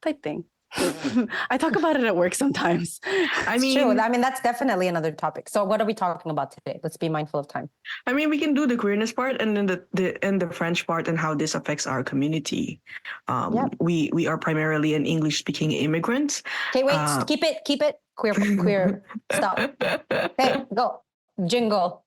type thing. I talk about it at work sometimes. I It's true. mean, I mean, that's definitely another topic. So what are we talking about today? Let's be mindful of time. we can do the queerness part and then the French part and how this affects our community. Yep. We are primarily an English speaking immigrants. Okay, wait. Keep it. Queer. Stop. Okay, go. Jingle.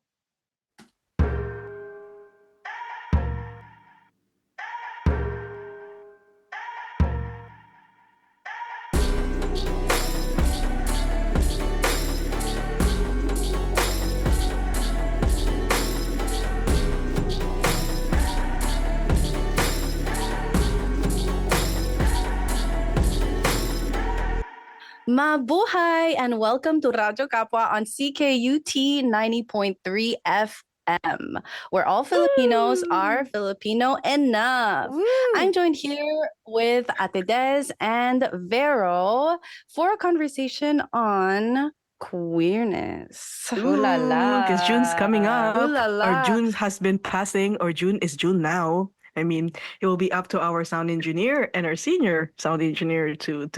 Mabuhay and welcome to Radyo Kapwa on CKUT 90.3 FM, where all Filipinos are Filipino enough. Woo. I'm joined here with Ate Des and Vero for a conversation on queerness. Ooh la la. Because June's coming up. Ooh la la. Or June has been passing, or June is June now. I mean, it will be up to our sound engineer and our senior sound engineer to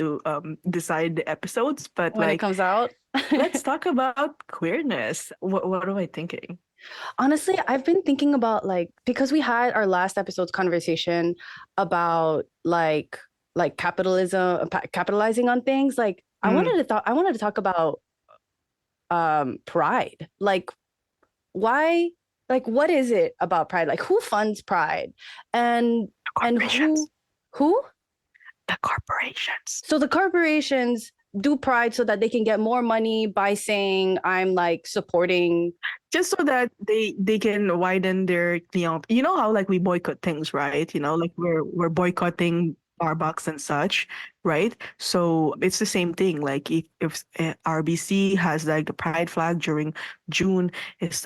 decide the episodes. But When it comes out. let's talk about queerness. What am I thinking? Honestly, I've been thinking about because we had our last episode's conversation about capitalism, capitalizing on things. I wanted to talk about pride. Why? What is it about pride? Who funds pride? And who? The corporations. So the corporations do pride so that they can get more money by saying I'm supporting, just so that they can widen their client. You know how we boycott things, right? We're boycotting Starbucks and such, right? So it's the same thing. If RBC has the pride flag during June, it's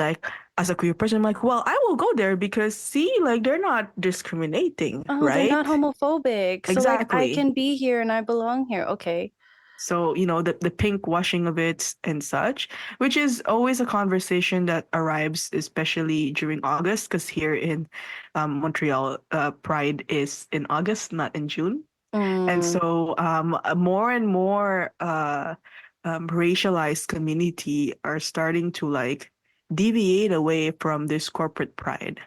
as a queer person, I'm well, I will go there because see, they're not discriminating, right? They're not homophobic. Exactly. So I can be here and I belong here. Okay. So, the pink washing of it and such, which is always a conversation that arrives, especially during August, because here in Montreal, Pride is in August, not in June. And so more and more racialized community are starting to deviate away from this corporate pride.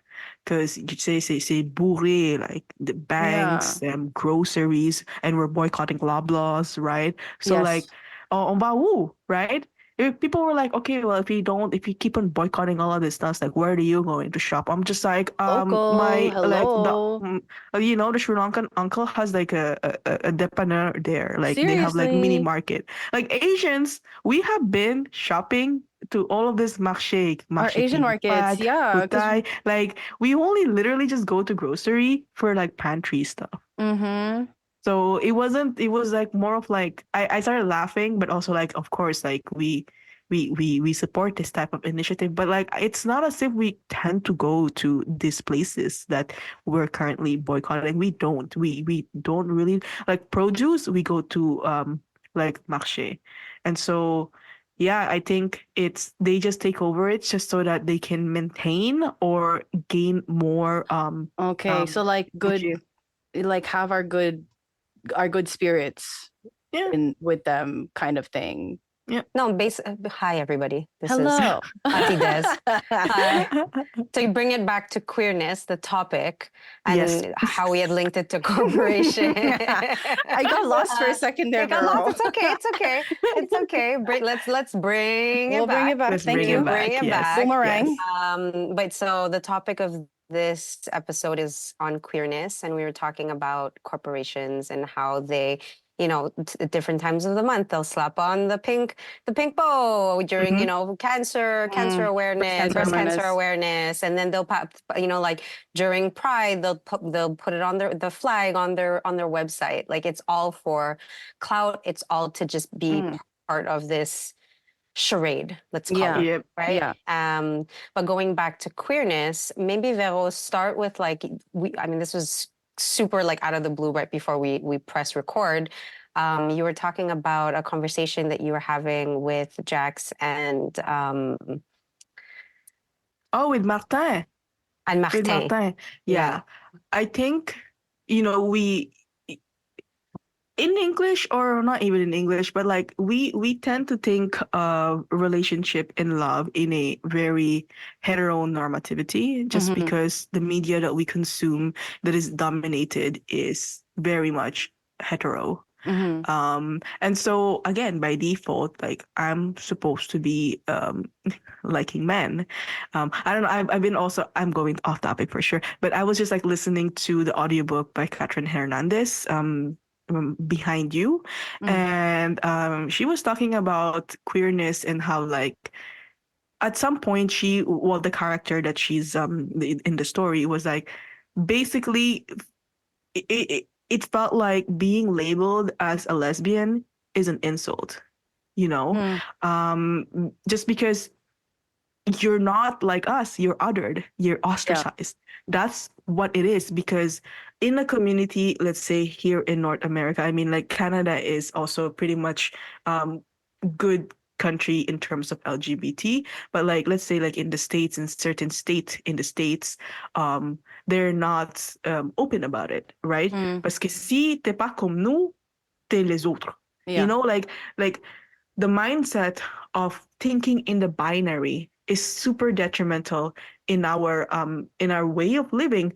Because you say bourré, the banks and groceries, and we're boycotting Loblaws, right? So Yes. on Bawu, right? If people were okay, well, if you keep on boycotting all of this stuff, where are you going to shop? I'm just Local, hello. the Sri Lankan uncle has a dépanneur there. They have mini Seriously? market. Asians, we have been shopping to all of this marché Our Asian markets, yeah. Putai. We only literally just go to grocery for pantry stuff. Mm-hmm. So it was more of I started laughing, but also of course we support this type of initiative, but it's not as if we tend to go to these places that we're currently boycotting. We don't really produce. We go to marché, and so yeah, I think they just take over it just so that they can maintain or gain more Okay, so good, have our good spirits with them kind of thing. Yeah. No, hi everybody. This Hello. is Ati Des. So you bring it back to queerness, the topic, and how we had linked it to corporation. I got lost for a second there. It's okay. It's okay. Let's bring it back. Bring it back. Thank you. Bring it back. Boomerang. But so the topic of this episode is on queerness, and we were talking about corporations and how they, at different times of the month, they'll slap on the pink bow during, cancer awareness, breast cancer awareness, and then they'll during Pride, they'll put it on the flag on their website. It's all for clout. It's all to just be part of this charade, let's call it, right? Yeah. But going back to queerness, maybe Vero, start with this was super out of the blue right before we press record. You were talking about a conversation that you were having with Jax and with Martin. And Martin. With Martin. Yeah. I think in English, or not even in English, but like we tend to think of relationship and love in a very heteronormativity, just Mm-hmm. because the media that we consume that is dominated is very much hetero. Mm-hmm. And so again, by default, like I'm supposed to be liking men. I don't know. I've been also, I'm going off topic for sure, but I was just like listening to the audiobook by Catherine Hernandez, Behind You. Mm-hmm. And she was talking about queerness and how like at some point well, the character that she's in the story was like basically it felt like being labeled as a lesbian is an insult, you know? Mm-hmm. Just because you're not like us, you're othered, you're Yeah. ostracized. That's what it is. Because in a community, let's say here in North America, I mean, like Canada is also pretty much good country in terms of LGBT, but like let's say like in the States, in certain states in the States, they're not open about it, right? Mm-hmm. Parce que si t'es pas comme nous, t'es les autres. You Yeah. know, like the mindset of thinking in the binary is super detrimental in our way of living.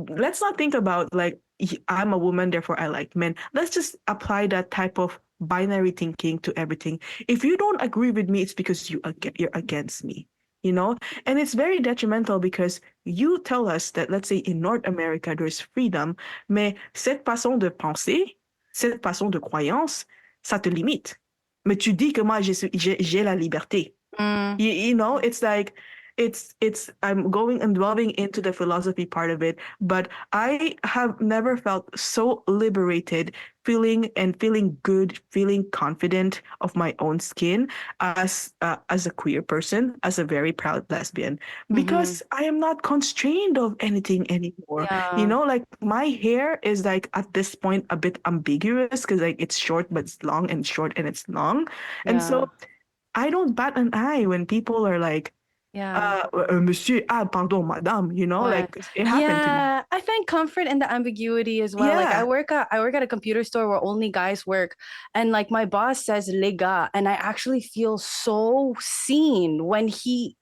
Let's not think about like I'm a woman, therefore I like men. Let's just apply that type of binary thinking to everything. If you don't agree with me, it's because you're against me. You know, and it's very detrimental because you tell us that, let's say in North America there's freedom, mais cette façon de penser, cette façon de croyance, ça te limite. Mais tu dis que moi j'ai la liberté. Mm-hmm. You know, it's like it's I'm going and delving into the philosophy part of it, but I have never felt so liberated, feeling good, feeling confident of my own skin as a queer person, as a very proud lesbian, Mm-hmm. because I am not constrained of anything anymore. You Yeah. know, like my hair is like at this point a bit ambiguous because like it's short but it's long, and short and it's long, and Yeah. so I don't bat an eye when people are like, Yeah. monsieur, pardon, madame, you know, Ouais. like it happened to me. Yeah, I find comfort in the ambiguity as well. Like Yeah. I work at a computer store where only guys work, and like my boss says les gars, and I actually feel so seen when he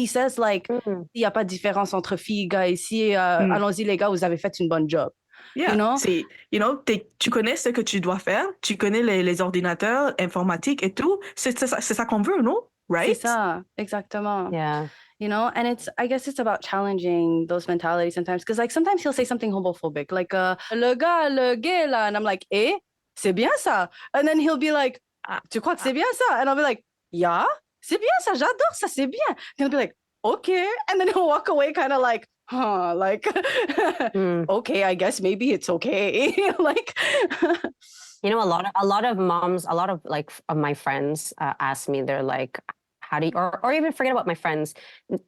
says like Mm. il y a pas de différence entre filles et gars ici, Mm. allons-y les gars, vous avez fait une bonne job. You Yeah. know? C'est, you know, tu connais ce que tu dois faire, tu connais les ordinateurs informatiques et tout. C'est ça qu'on veut, non? C'est Right? ça, exactement. Yeah. You know, and it's I guess it's about challenging those mentalities sometimes, because like sometimes he'll say something homophobic like le gars le gay là, and I'm like eh, c'est bien ça, and then he'll be like ah, tu crois que c'est bien ça, and I'll be like yeah, c'est bien ça, j'adore ça, c'est bien, and he'll be like okay, and then he'll walk away kind of like huh, like Mm. okay, I guess maybe it's okay. Like You know, a lot of moms, a lot of like of my friends ask me, they're like, how do you, or even forget about my friends,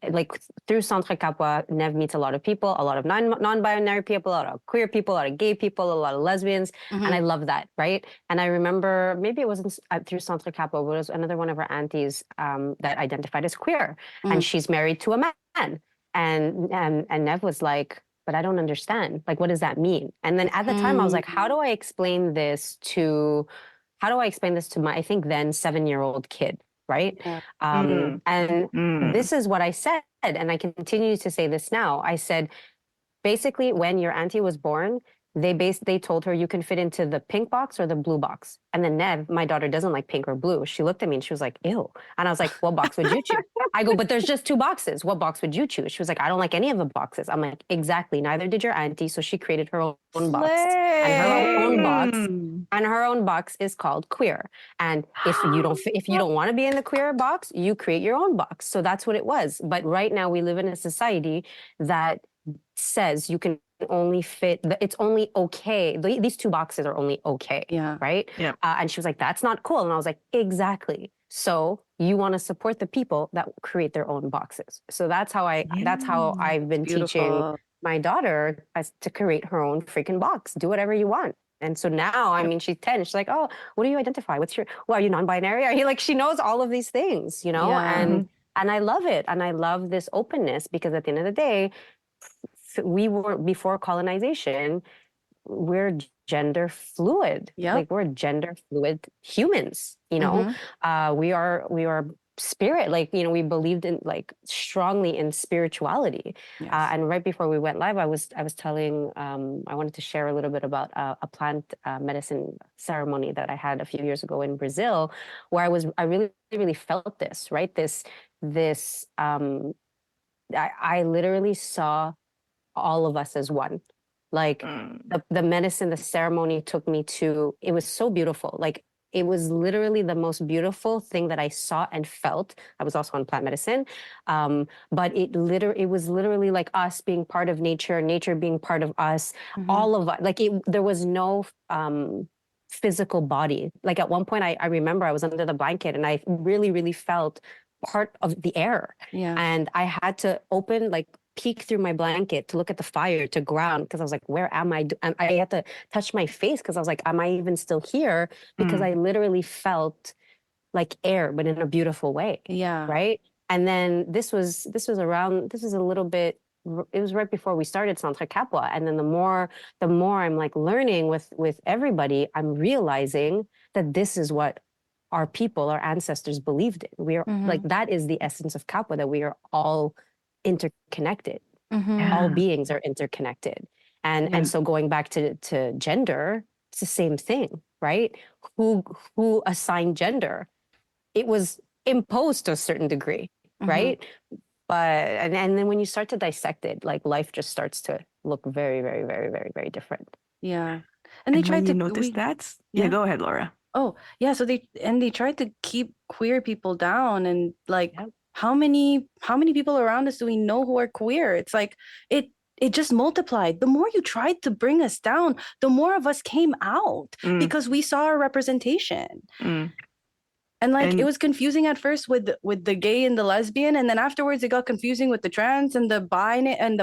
like through Centre Kapwa, Nev meets a lot of people, a lot of non-binary people, a lot of queer people, a lot of gay people, a lot of lesbians, and I love that, right? And I remember maybe it wasn't through Centre Kapwa, but it was another one of our aunties that identified as queer, and she's married to a man, and Nev was like, but I don't understand. Like, what does that mean? And then at the time, I was like, how do I explain this to my, I think then 7-year-old kid, right? yeah. And Mm. this is what I said, and I continue to say this now. I said, basically, when your auntie was born, they told her you can fit into the pink box or the blue box. And then Nev, my daughter, doesn't like pink or blue. She looked at me and she was like, ew. And I was like, what box would you choose? I go, but there's just 2 boxes. What box would you choose? She was like, I don't like any of the boxes. I'm like, exactly. Neither did your auntie. So she created her own box. And Mm. her own box is called queer. And if you don't want to be in the queer box, you create your own box. So that's what it was. But right now we live in a society that says you can only fit it's only okay, these 2 boxes are only okay, Yeah. right? Yeah. And she was like, that's not cool. And I was like, exactly. So you want to support the people that create their own boxes. So that's how I've been teaching Beautiful. my daughter as to create her own freaking box. Do whatever you want. And so now, I mean, she's 10. She's like, oh, what do you identify? Are you non-binary? Are you like, she knows all of these things, you know? Yeah. And I love it. And I love this openness because at the end of the day, we were before colonization, we're gender fluid. Yep. Like we're gender fluid humans, you know. We are spirit, like, you know, we believed in, like, strongly in spirituality. Yes. And right before we went live, I was telling, I wanted to share a little bit about a plant medicine ceremony that I had a few years ago in Brazil, where I really really felt this, right, this I literally saw all of us as one. Like the medicine, the ceremony took me to, it was so beautiful. Like it was literally the most beautiful thing that I saw and felt. I was also on plant medicine. But it was literally like us being part of nature, nature being part of us, all of us. Like there was no physical body. Like at one point I remember I was under the blanket and I really, really felt part of the air. Yeah. And I had to peek through my blanket to look at the fire, to ground, because I was like, where am I? And I had to touch my face because I was like, am I even still here? Because I literally felt like air, but in a beautiful way. Yeah. Right. And then this was a little bit, it was right before we started Centre Kapwa. And then the more I'm like learning with everybody, I'm realizing that this is what our people, our ancestors believed in. We are like, that is the essence of Kapwa, that we are all interconnected. All beings are interconnected. And so going back to gender, it's the same thing, right? Who assigned gender? It was imposed to a certain degree, right? But and then when you start to dissect it, like life just starts to look very, very, very, very, very different. Yeah. And they tried when you to notice that, yeah, go ahead, Laura. Oh, yeah. So they tried to keep queer people down, and like how many people around us do we know who are queer? It's like it just multiplied. The more you tried to bring us down, the more of us came out because we saw our representation. And like it was confusing at first with the gay and the lesbian, and then afterwards it got confusing with the trans and the bi and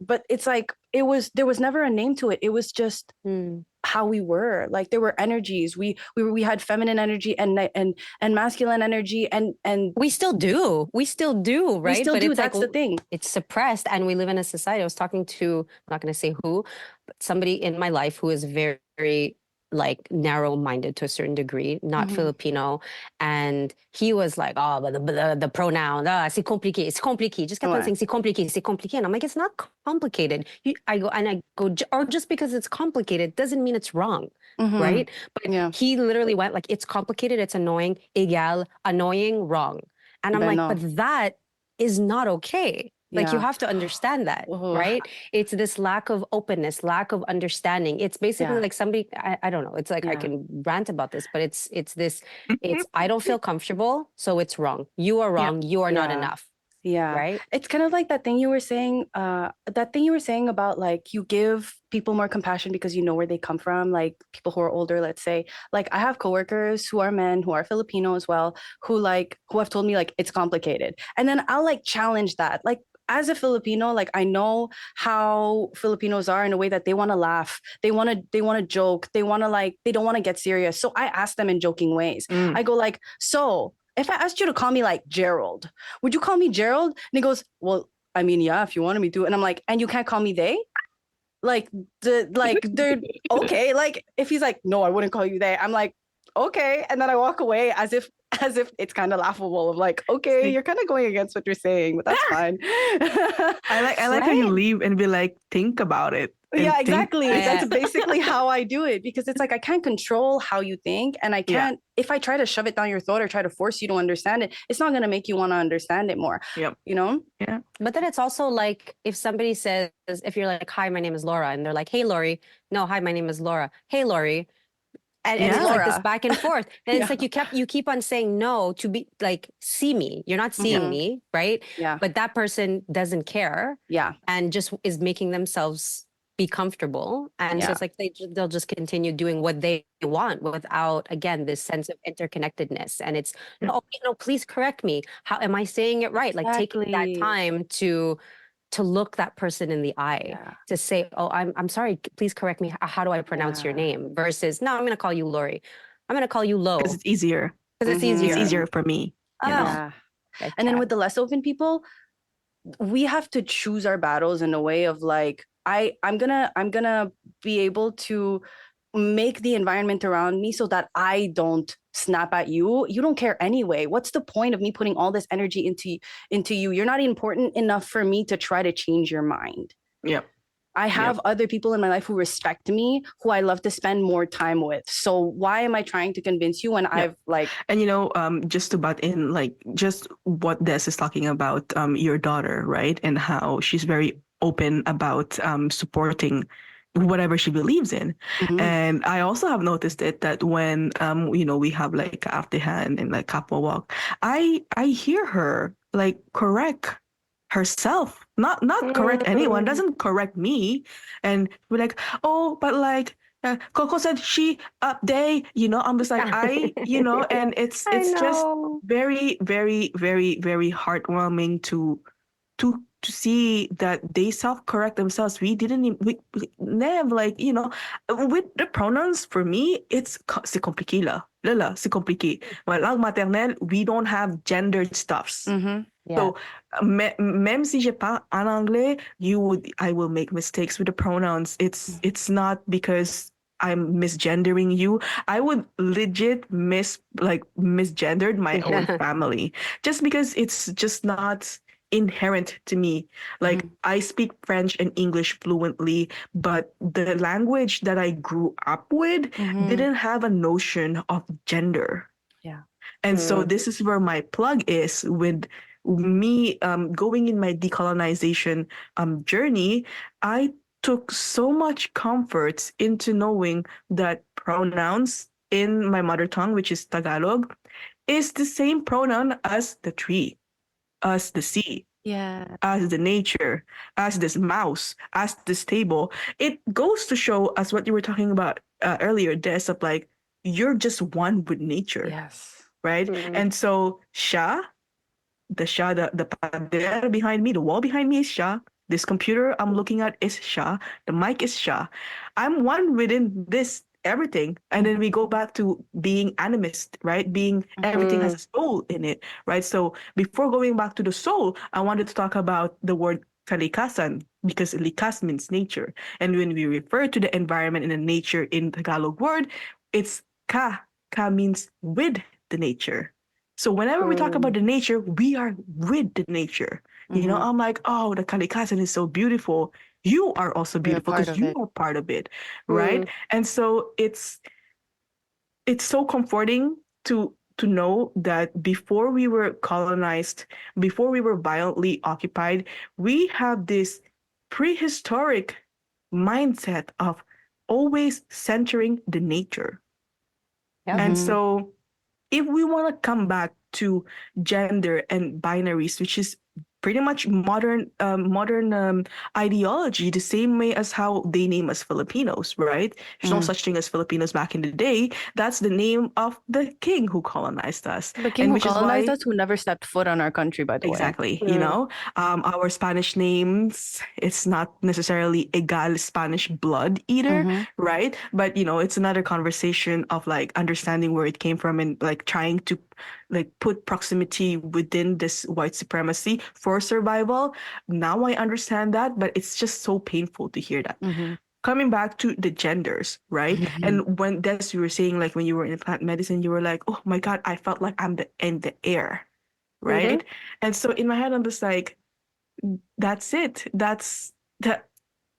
but it's like there was never a name to it. It was just how we were. Like there were energies. We had feminine energy and masculine energy and we still do, right? We still do. It's That's like, the thing. it's suppressed, and we live in a society. I was talking to, I'm not going to say who, but somebody in my life who is very, very like narrow-minded to a certain degree, not Filipino, and he was like, oh, but the pronoun, c'est compliqué. Just kept on saying c'est compliqué, and I'm like, it's not complicated. I go, or just because it's complicated doesn't mean it's wrong, right? But he literally went like, it's complicated, it's annoying, égal, annoying, wrong, and I'm like, but that is not okay. Like you have to understand that, right? It's this lack of openness, lack of understanding. It's basically like somebody, I don't know. It's like I can rant about this, but it's I don't feel comfortable, so it's wrong. You are wrong. You are not enough. Yeah. Right. It's kind of like that thing you were saying, about like you give people more compassion because you know where they come from, like people who are older, let's say. Like I have coworkers who are men, who are Filipino as well, who have told me like it's complicated. And then I'll like challenge that. Like as a Filipino, like I know how Filipinos are in a way that they want to laugh, they want to joke, they want to they don't want to get serious. So I ask them in joking ways. I go like, so if I asked you to call me like Gerald, would you call me Gerald? And he goes, well, I mean, yeah, if you wanted me to. And I'm like, and you can't call me they? They're okay. Like if he's like, no, I wouldn't call you they. I'm like, okay. And then I walk away as if it's kind of laughable of like, okay, you're kind of going against what you're saying, but that's fine. I like how you leave and be like, think about it. Yeah, exactly. That's basically how I do it, because it's like I can't control how you think, and I can't, if I try to shove it down your throat or try to force you to understand it, it's not going to make you want to understand it more. Yep. You know? Yeah. But then it's also like if somebody says, if you're like, hi, my name is Laura, and they're like, hey, Lori. No, hi, my name is Laura. Hey, Lori. And it's like this back and forth. And it's like you keep on saying no to be like, see me. You're not seeing me, right? Yeah. But that person doesn't care. Yeah. And just is making themselves be comfortable. And so it's like they'll just continue doing what they want without, again, this sense of interconnectedness. And it's, oh, please correct me. How am I saying it right? Like taking that time to look that person in the eye, to say, oh, I'm sorry, please correct me. How do I pronounce your name? Versus, no, I'm going to call you Lori. I'm going to call you Lo. Because it's easier. Because it's easier. It's easier for me. You know? Yeah. And then with the less open people, we have to choose our battles in a way of like, I'm gonna be able to make the environment around me so that I don't snap at you. You don't care anyway. What's the point of me putting all this energy into you? You're not important enough for me to try to change your mind. Yep. I have other people in my life who respect me, who I love to spend more time with. So why am I trying to convince you when I've like And just to butt in, like just what Des is talking about, your daughter, right? And how she's very open about supporting whatever she believes in. And I also have noticed it that when we have like aftehan and like kapwa walk, I hear her like correct herself, not correct anyone, doesn't correct me, and we're like, oh, but like Coco said she they, I'm just like and it's I just know. very, very, very, very heartwarming to see that they self-correct themselves. We didn't even, we never like, with the pronouns for me, c'est compliqué là. Là, c'est compliqué. My langue maternelle, we don't have gendered stuffs. Yeah. So, même si je parle en anglais, I will make mistakes with the pronouns. It's not because I'm misgendering you. I would legit misgendered my own family just because it's just not inherent to me. Like I speak French and English fluently, but the language that I grew up with didn't have a notion of gender. Yeah. And so this is where my plug is with me going in my decolonization journey. I took so much comfort into knowing that pronouns in my mother tongue, which is Tagalog, is the same pronoun as the tree, as the sea, Yeah. as the nature, as this mouse, as this table. It goes to show us what you were talking about earlier, Des, of like, you're just one with nature. Yes. Right? And so the pader behind me, the wall behind me is Sha. This computer I'm looking at is Sha. The mic is Sha. I'm one within this everything. And then we go back to being animist, right? Being everything has a soul in it, right? So before going back to the soul, I wanted to talk about the word kalikasan because likas means nature. And when we refer to the environment and the nature in Tagalog word, it's ka. Ka means with the nature. So whenever we talk about the nature, we are with the nature. I'm like, oh, the kalikasan is so beautiful. You are also beautiful because you are part of it, right? And so it's so comforting to know that before we were colonized, before we were violently occupied, we have this prehistoric mindset of always centering the nature. And so if we want to come back to gender and binaries, which is pretty much modern ideology, the same way as how they name us Filipinos, right? There's no such thing as Filipinos back in the day. That's the name of the king who colonized us. The king who colonized us, who never stepped foot on our country, by the way. Exactly. Our Spanish names, it's not necessarily egal Spanish blood either, right? But it's another conversation of like understanding where it came from and like trying to like put proximity within this white supremacy for survival. Now I understand that, but it's just so painful to hear that. Coming back to the genders, right? And when Des, you were saying like when you were in plant medicine, you were like, oh my God, I felt like I'm in the air, right? And so in my head, I'm just like, that's it. That's that.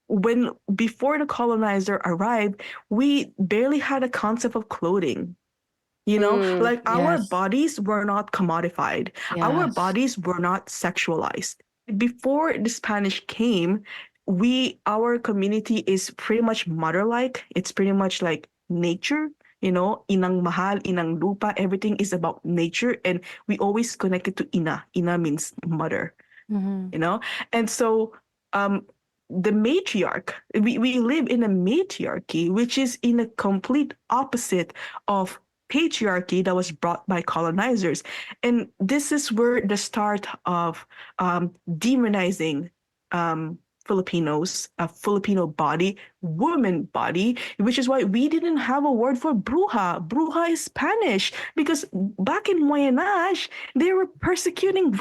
When before the colonizer arrived, we barely had a concept of clothing. Like our bodies were not commodified. Our bodies were not sexualized. Before the Spanish came, our community is pretty much mother-like. It's pretty much like nature, inang mahal, inang lupa, everything is about nature. And we always connect it to ina. Ina means mother, And so the matriarch, we live in a matriarchy, which is in a complete opposite of patriarchy that was brought by colonizers. And this is where the start of demonizing Filipinos, a Filipino body, woman body, which is why we didn't have a word for bruja. Bruja is Spanish because back in Moyen Age, they were persecuting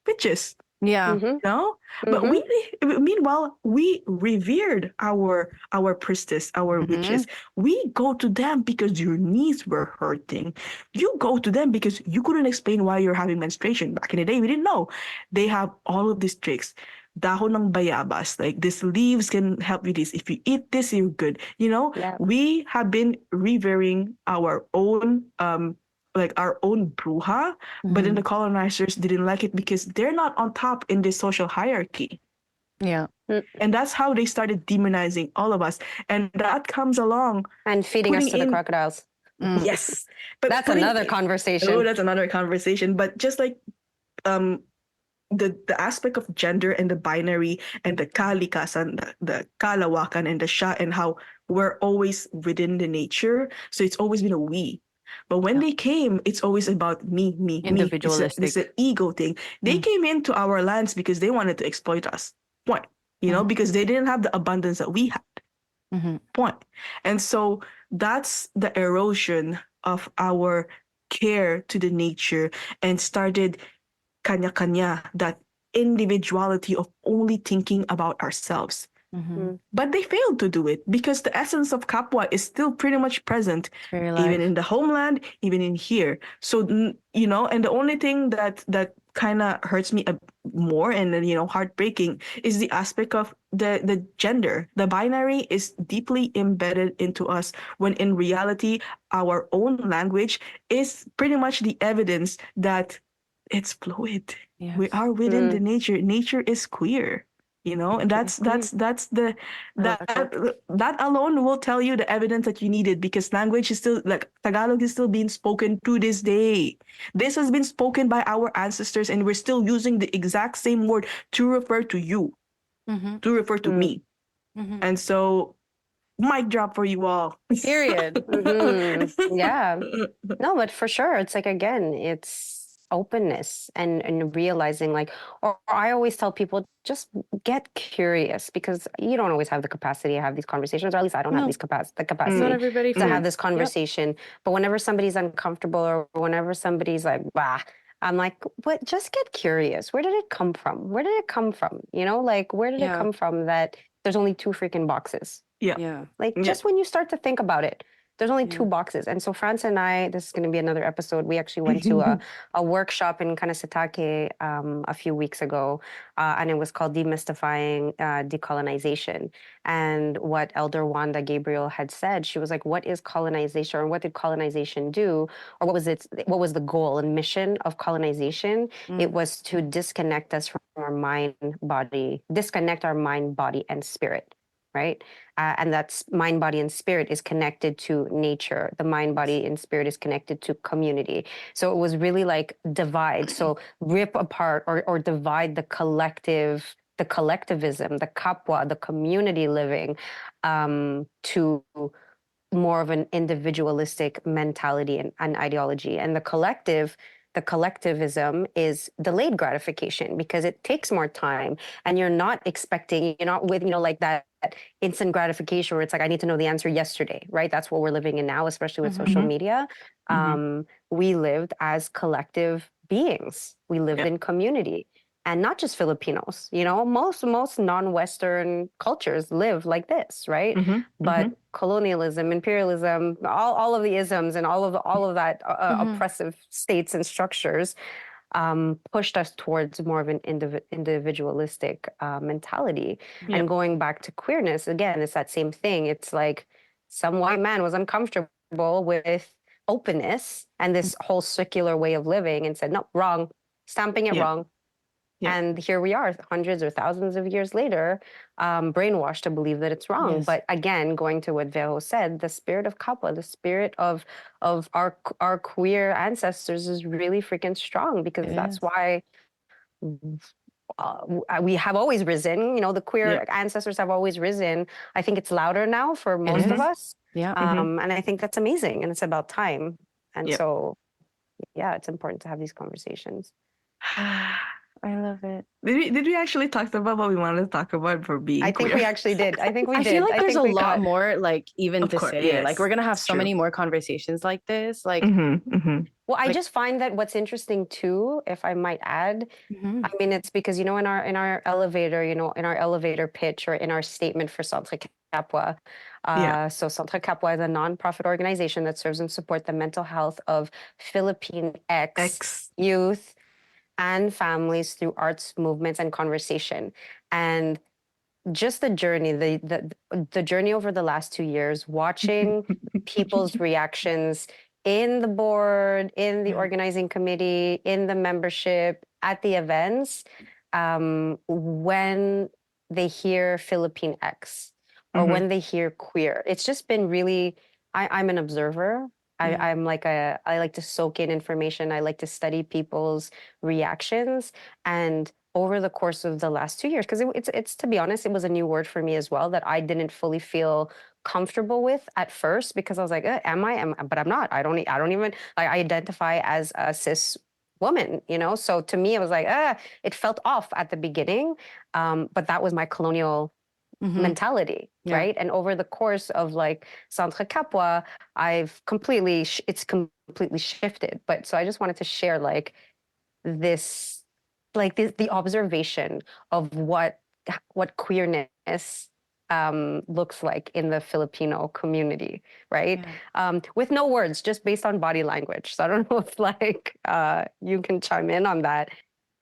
witches. Yeah. Mm-hmm. No, but Mm-hmm. meanwhile we revered our priestess, our Mm-hmm. witches. We go to them because your knees were hurting. You go to them because you couldn't explain why you're having menstruation. Back in the day, we didn't know. They have all of these tricks. Dahon ng bayabas, like these leaves can help you this. If you eat this, you're good. Yeah. We have been revering our own like our own bruja, but then Mm-hmm. the colonizers didn't like it because they're not on top in this social hierarchy. Yeah. Mm. And that's how they started demonizing all of us. And that comes along And feeding us putting to the in, crocodiles. Mm. yes, but That's putting, another oh, conversation. that's another conversation. But just like um the aspect of gender and the binary and the kalikasan, the kalawakan and the sha, and how we're always within the nature. So it's always been a we. But when Yeah. they came, it's always about me, me, me. It's an Individualistic. ego thing. They Mm. came into our lands because they wanted to exploit us. Point. Mm-hmm. Because they didn't have the abundance that we had. Mm-hmm. Point. And so that's the erosion of our care to the nature and started kanya-kanya, that individuality of only thinking about ourselves. Mm-hmm. Mm. But they failed to do it because the essence of Kapwa is still pretty much present, It's very even life. in the homeland, even in here. So, and the only thing that kind of hurts me more and then, heartbreaking is the aspect of the gender. The binary is deeply embedded into us when in reality, our own language is pretty much the evidence that it's fluid. We Yes. are within the Mm. nature. Nature is queer, and Nature is queer. that's the I that like it. that alone will tell you the evidence that you needed, because language is still, like, Tagalog is still being spoken to this day. This has been spoken by our ancestors, and we're still using the exact same word to refer to you, Mm-hmm. to refer to Mm. me. Mm-hmm. And so, mic drop for you all. Period. Mm-hmm. Yeah. No, but for sure, it's like, again, it's openness and realizing, like, or I always tell people, just get curious, because you don't always have the capacity to have these conversations, or at least I don't have No, these the not Mm, capacity everybody to mm, have can. this Yep. conversation. But whenever somebody's uncomfortable, or whenever somebody's like, bah, I'm like, what? Just get curious. Where did it come from? Where did it come from? Like, where did it Yeah. come from that there's only two freaking boxes? yeah, Yeah. Like, yeah. just when you start to think about it, there's only two Yeah. boxes. And so France and I, this is going to be another episode. We actually went to a workshop in Kanasatake a few weeks ago, and it was called Demystifying Decolonization. And what Elder Wanda Gabriel had said, she was like, "What is colonization, or what did colonization do, or what was the goal and mission of colonization? It Mm. was to disconnect us from our mind, body, disconnect our mind, body, and spirit." Right. And that's mind, body, and spirit is connected to nature. The mind, body, and spirit is connected to community. So it was really like divide. So rip apart or divide the collective, the collectivism, the kapwa, the community living, to more of an individualistic mentality and ideology. And the collectivism is delayed gratification, because it takes more time, and you're not with, like that instant gratification where it's like, I need to know the answer yesterday, right? That's what we're living in now, especially with Mm-hmm. social Mhm, media. mhm. We lived as collective beings. We lived Yeah. in community. And not just Filipinos, most non-Western cultures live like this, right? Mhm, But mhm. colonialism, imperialism, all of the isms, and all of that Mm-hmm. oppressive states and structures pushed us towards more of an individualistic mentality. Yeah. And going back to queerness, again, it's that same thing. It's like some white man was uncomfortable with openness and this whole circular way of living, and said, "No, wrong," stamping it Yeah. wrong. Yeah. And here we are, hundreds or thousands of years later, brainwashed to believe that it's wrong. Yes. But again, going to what Vero said, the spirit of Kappa, the spirit of our queer ancestors is really freaking strong, because It that's is. why we have always risen. The Yeah. queer ancestors have always risen. I think it's louder now for It most of is. us, Yeah. Mhm. and I think that's amazing. And it's about time. And Yeah. so, yeah, it's important to have these conversations. I love it. Did we actually talk about what we wanted to talk about for being I think queer? we actually did. I think we I did. feel like I there's think a we lot got. more like even Of to course, say. Like yes, we're gonna have it's so true. many more conversations like this. Like Well, I like just find that what's interesting too, if I might add, I mhm, mean, it's because in our elevator, in our elevator pitch or in our statement for Centre Capwa. Yeah. So Centre Capwa is a nonprofit organization that serves and support the mental health of Philippine ex X. youth and families through arts, movements, and conversation. And just the journey, the journey over the last 2 years, watching people's reactions in the board, in the yeah, organizing committee, in the membership, at the events, when they hear Philippine X or Mm-hmm. when they hear queer. It's just been really. I'm an observer. yeah, I like to soak in information. I like to study people's reactions, and over the course of the last 2 years, because it's to be honest, it was a new word for me as well that I didn't fully feel comfortable with at first because I was like, am I? But I'm not. I don't even like I identify as a cis woman, So to me, it was like, it felt off at the beginning, but that was my colonial mhm, mentality, yeah, right? And over the course of like Centre Capwa, it's completely shifted. But so I just wanted to share this the observation of what queerness looks like in the Filipino community, right? yeah, With no words, just based on body language. So I don't know if you can chime in on that.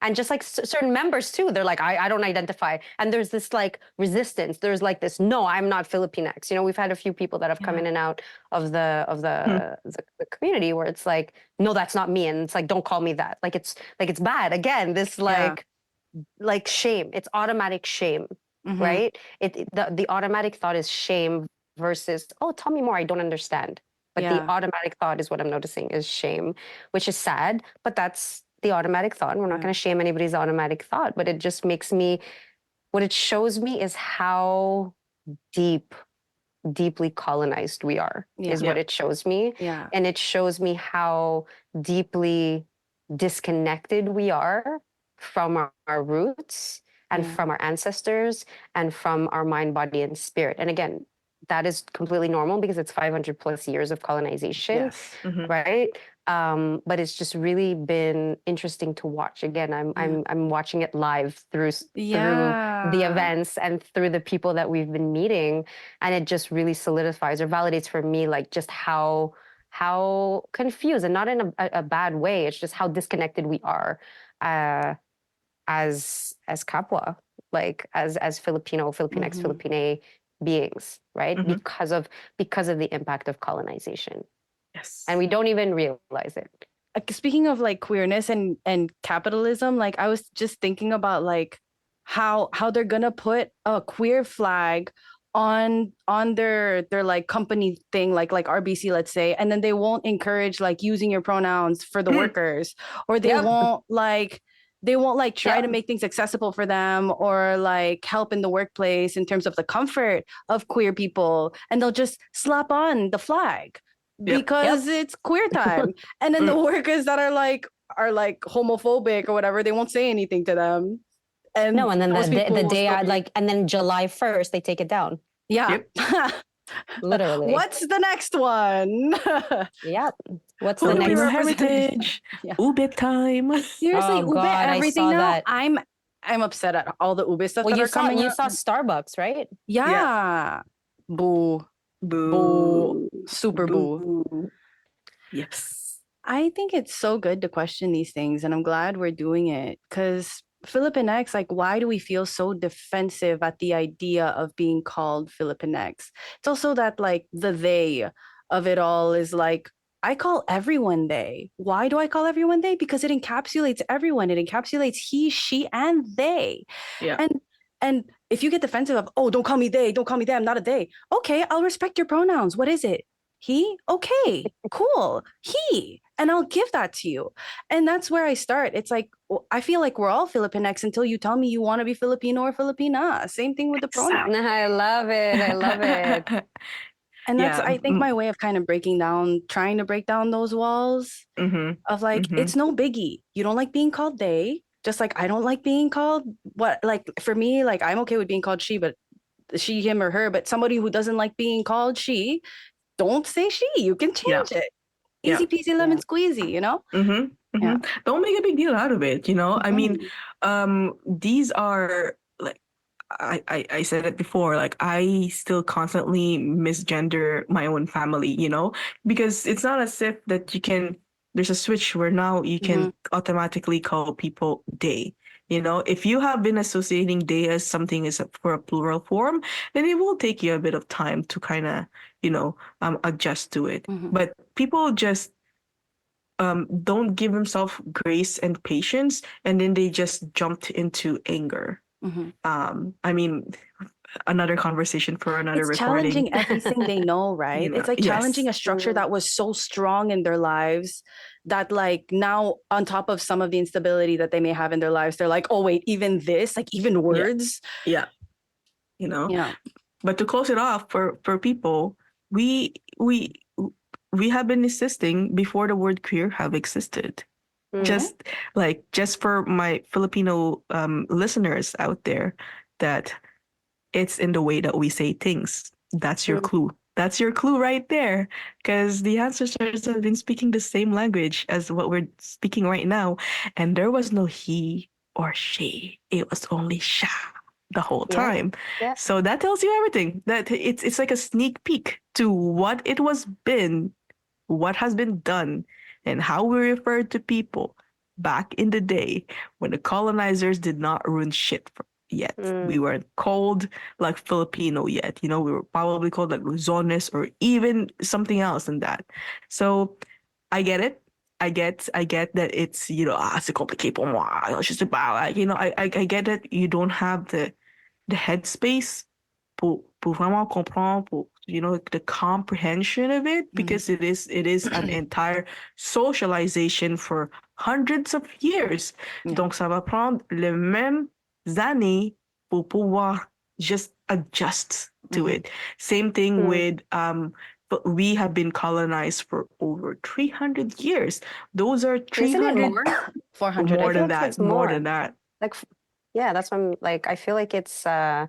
And just like certain members too, they're like, I don't identify. And there's this like resistance. There's like this, no, I'm not Filipinx. We've had a few people that have come yeah, in and out of the community where it's like, no, that's not me. And it's like, don't call me that. Like it's bad. Again, this yeah, like shame. It's automatic shame, mhm, right? The automatic thought is shame versus, oh, tell me more. I don't understand. But the yeah, automatic thought is what I'm noticing is shame, which is sad, but that's the automatic thought. We're not yeah, going to shame anybody's automatic thought, but it just makes me, what it shows me is how deep, deeply colonized we are, yeah, is what Yeah. it shows me. yeah, And it shows me how deeply disconnected we are from our roots and yeah, from our ancestors and from our mind, body, and spirit. And again, that is completely normal because it's 500 plus years of colonization, yes, Mm-hmm. right? But it's just really been interesting to watch. Again, I'm yeah, I'm I'm watching it live through the yeah, events and through the people that we've been meeting, and it just really solidifies or validates for me like just how confused, and not in a bad way. It's just how disconnected we are uh, as Kapwa, like as Filipinx, mhm, Filipine beings, right? Mm-hmm. Because of the impact of colonization, and Yes. we yeah. don't even realize it. Speaking of like queerness and capitalism, like I was just thinking about like how they're gonna put a queer flag on their like company thing like RBC, let's say, and then they won't encourage like using your pronouns for the Mm. workers, or Yep. they won't like try to Yep. make things accessible for them or like help in the workplace in terms of the comfort of queer people, and they'll just slap on the flag Yep. because Yep. it's queer time. And then the Mm. workers that are like homophobic or whatever, they won't say anything to them. No, And and then those the people will day still I be and then July 1st they take it down. yeah. Yep. Literally. What's the next one? Yep. What's the Who do we next? Filipino represent? heritage. Yeah. Ube time. Seriously, Oh ube God, I everything saw now. that. I'm upset at all the ube stuff Well, that you are saw coming you up. saw Starbucks, right? Yeah. Yeah. Boo. Boo. Boo. Super boo. Boo. Yes. I think it's so good to question these things, and I'm glad we're doing it because Filipinx, like, why do we feel so defensive at the idea of being called Filipinx? It's also that, like, the they of it all is like, I call everyone they. Why do I call everyone they? Because it encapsulates everyone. It encapsulates he, she, and they. Yeah. And and if you get defensive of, oh, don't call me they, don't call me they, I'm not a they. Okay, I'll respect your pronouns. What is it? He? Okay, cool. He. And I'll give that to you. And that's where I start. It's like, I feel like we're all Filipinx until you tell me you want to be Filipino or Filipina. Same thing with the pronoun. Exactly. I love it. I love it. And that's, Yeah. I think, my way of kind of trying to break down those walls Mm-hmm. of like, Mm-hmm. it's no biggie. You don't like being called they. just like I don't like being called what, like for me, like I'm okay with being called she, but she, him, or her. But somebody who doesn't like being called she, don't say she. You can Yeah. change it. Yeah. Easy peasy lemon squeezy, you know? Mm-hmm. Yeah. Mm-hmm. Don't make a big deal out of it, you know? I mean, these are like I said it before, like I still constantly misgender my own family, you know? Because it's not as if that you can there's a switch where now you can automatically call people they. You know, if you have been associating they as something as for a plural form, then it will take you a bit of time to kind of, adjust to it. But people just don't give themselves grace and patience, and then they just jumped into anger. I mean, another conversation for another It's recording. challenging everything they know, right? It's like challenging Yes. a structure that was so strong in their lives that, like, now on top of some of the instability that they may have in their lives, they're like, oh wait, even this, like even words. Yeah. You know. Yeah. But to close it off for people, we we we have been insisting before the word queer have existed. Just for my Filipino listeners out there, that it's in the way that we say things. That's your clue. That's your clue right there. Because the ancestors have been speaking the same language as what we're speaking right now. And there was no he or she. It was only sha the whole time. Yeah. So that tells you everything. That it's like a sneak peek to what it was been, what has been done, and how we referred to people back in the day when the colonizers did not ruin shit yet. We weren't called like Filipino yet. You know, we were probably called like Luzones or even something else than that. So I get it. I get that it's, c'est compliqué pour moi. Je sais pas. Like, I get that you don't have the headspace pour vraiment comprendre, pour, the comprehension of it, because it is an entire socialization for hundreds of years. Donc, ça va prendre les mêmes années pour pouvoir just adjust to it. Same thing with, but we have been colonized for over 300 years. Those are Isn't it 300, more? 400. more I than think. that, It's more more. than that. Like, yeah, that's why I'm like, I feel like it's, I'm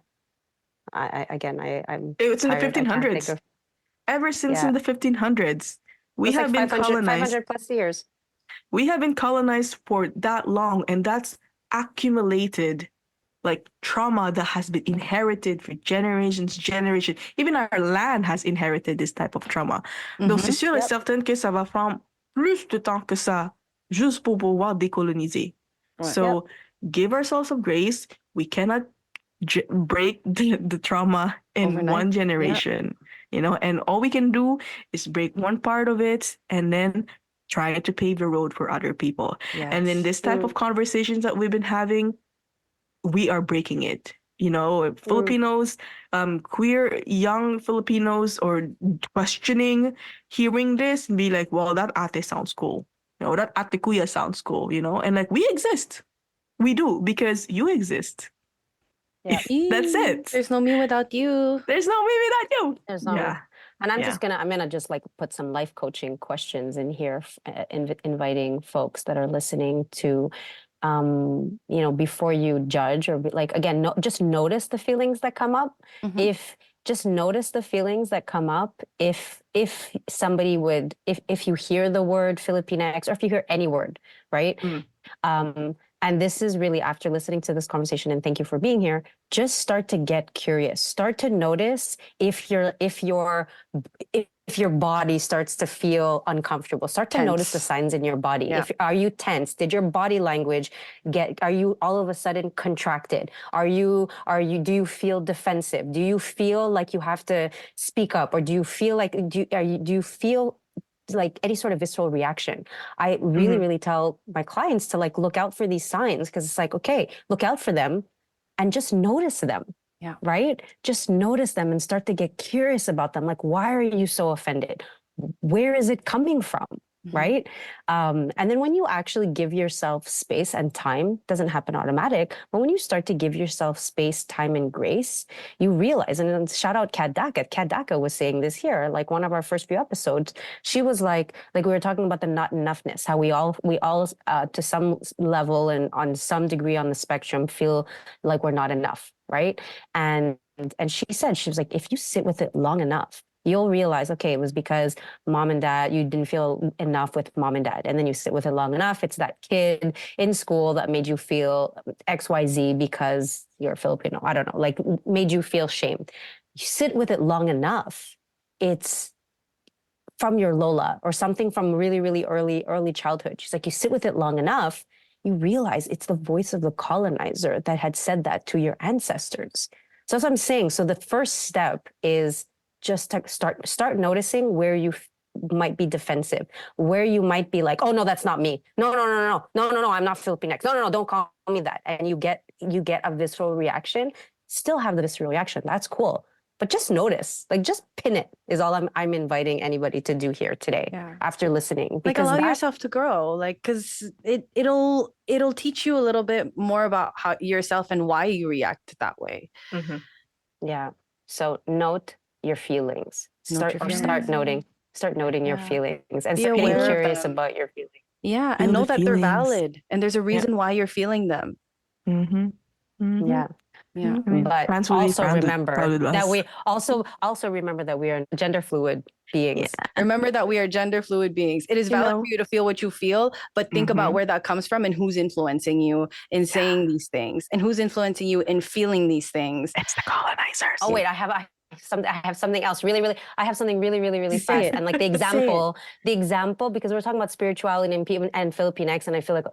It's in the tired. I can't think 1500s. of, Ever since in the 1500s, we it's like have been 500, colonized. 500 plus years. We have been colonized for that long, and that's accumulated like trauma that has been inherited for generation. Even our land has inherited this type of trauma. Donc c'est sûr et certain que ça va prendre plus de temps que ça juste pour pouvoir décoloniser. So give ourselves some grace. We cannot break the trauma in Overnight. one generation, and all we can do is break one part of it and then try to pave the road for other people. And in this type of conversations that we've been having, we are breaking it. Filipinos, queer young Filipinos, or questioning, hearing this and be like, well, that ate sounds cool. That ate kuya sounds cool, and like, we exist. We do, because you exist. Yeah. That's it. There's no me without you. There's no me without you. There's no, Yeah. and I'm gonna just like put some life coaching questions in here, inviting folks that are listening to, before you judge or like, again, just notice the feelings that come up. Just notice the feelings that come up if somebody would, if you hear the word Filipinx, or if you hear any word, right? And this is really after listening to this conversation, and thank you for being here. Just start to get curious. Start to notice if your body starts to feel uncomfortable. Start to notice the signs in your body. Yeah. Are you tense? Did your body language are you all of a sudden contracted? Do you feel defensive? Do you feel like you have to speak up? Or do you feel like, do you feel like any sort of visceral reaction? I really, really tell my clients to like look out for these signs, because it's like, okay, look out for them and just notice them. Yeah. Right? Just notice them and start to get curious about them. Like, why are you so offended? Where is it coming from? right? And then when you actually give yourself space and time, doesn't happen automatic, but when you start to give yourself space, time, and grace, you realize, and then shout out Kat Daka. Kat Daka was saying this here, like one of our first few episodes. She was like we were talking about the not enoughness, how we all to some level and on some degree on the spectrum feel like we're not enough, right? And she said, she was like, if you sit with it long enough, you'll realize, okay, it was because mom and dad, you didn't feel enough with mom and dad. And then you sit with it long enough. It's that kid in school that made you feel XYZ because you're Filipino. I don't know, like made you feel shame. You sit with it long enough. It's from your Lola or something from really, really early childhood. She's like, you sit with it long enough, you realize it's the voice of the colonizer that had said that to your ancestors. So that's what I'm saying. So the first step is just to start noticing where you might be defensive, where you might be like, oh no, that's not me. No, I'm not Filipinx. No, don't call me that. And you get a visceral reaction. Still have the visceral reaction. That's cool. But just notice, like just pin it is all I'm inviting anybody to do here today after listening. Like allow yourself to grow, like because it'll teach you a little bit more about how yourself and why you react that way. Mm-hmm. Yeah. So note your feelings. Start noting your feelings and start getting curious about your feelings. Yeah, and know that they're valid and there's a reason why you're feeling them. Mm-hmm. Mm-hmm. Yeah. Yeah. But also remember that we also remember that we are gender fluid beings. Yeah. Remember that we are gender fluid beings. It is valid for you to feel what you feel, but think about where that comes from and who's influencing you in saying these things and who's influencing you in feeling these things. It's the colonizers. Oh wait, I have something else really fast. And like the example, because we're talking about spirituality and Filipinx, and I feel like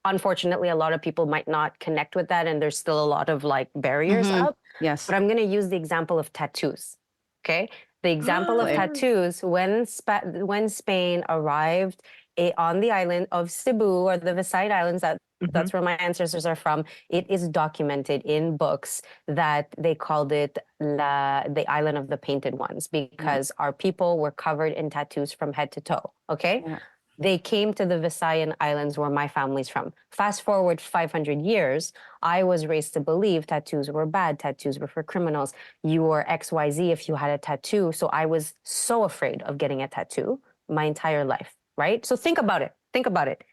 unfortunately, a lot of people might not connect with that, and there's still a lot of like barriers up. Yes. But I'm going to use the example of tattoos. Okay. The example of tattoos, when Spain arrived on the island of Cebu or the Visayas Islands, that's where my ancestors are from, it is documented in books that they called it the island of the painted ones because our people were covered in tattoos from head to toe. Okay. Yeah. They came to the Visayan Islands where my family's from. Fast forward 500 years, I was raised to believe tattoos were bad. Tattoos were for criminals. You were XYZ if you had a tattoo. So I was so afraid of getting a tattoo my entire life, right? So think about it.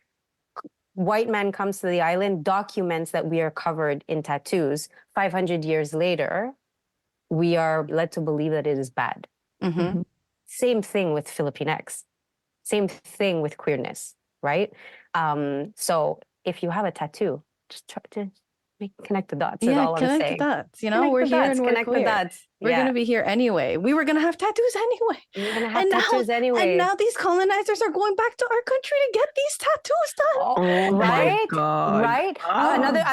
White man comes to the island, documents that we are covered in tattoos. 500 years later, we are led to believe that it is bad. Mm-hmm. Same thing with Filipinx. Same thing with queerness, right? So if you have a tattoo, just try to connect the dots. Yeah, is all I'm saying. Connect the dots. You know, we're here and we're queer. The dots. We're going to be here anyway. We were going to have tattoos anyway. We're going to have tattoos anyway. And now these colonizers are going back to our country to get these tattoos done. Oh right? My God. Right?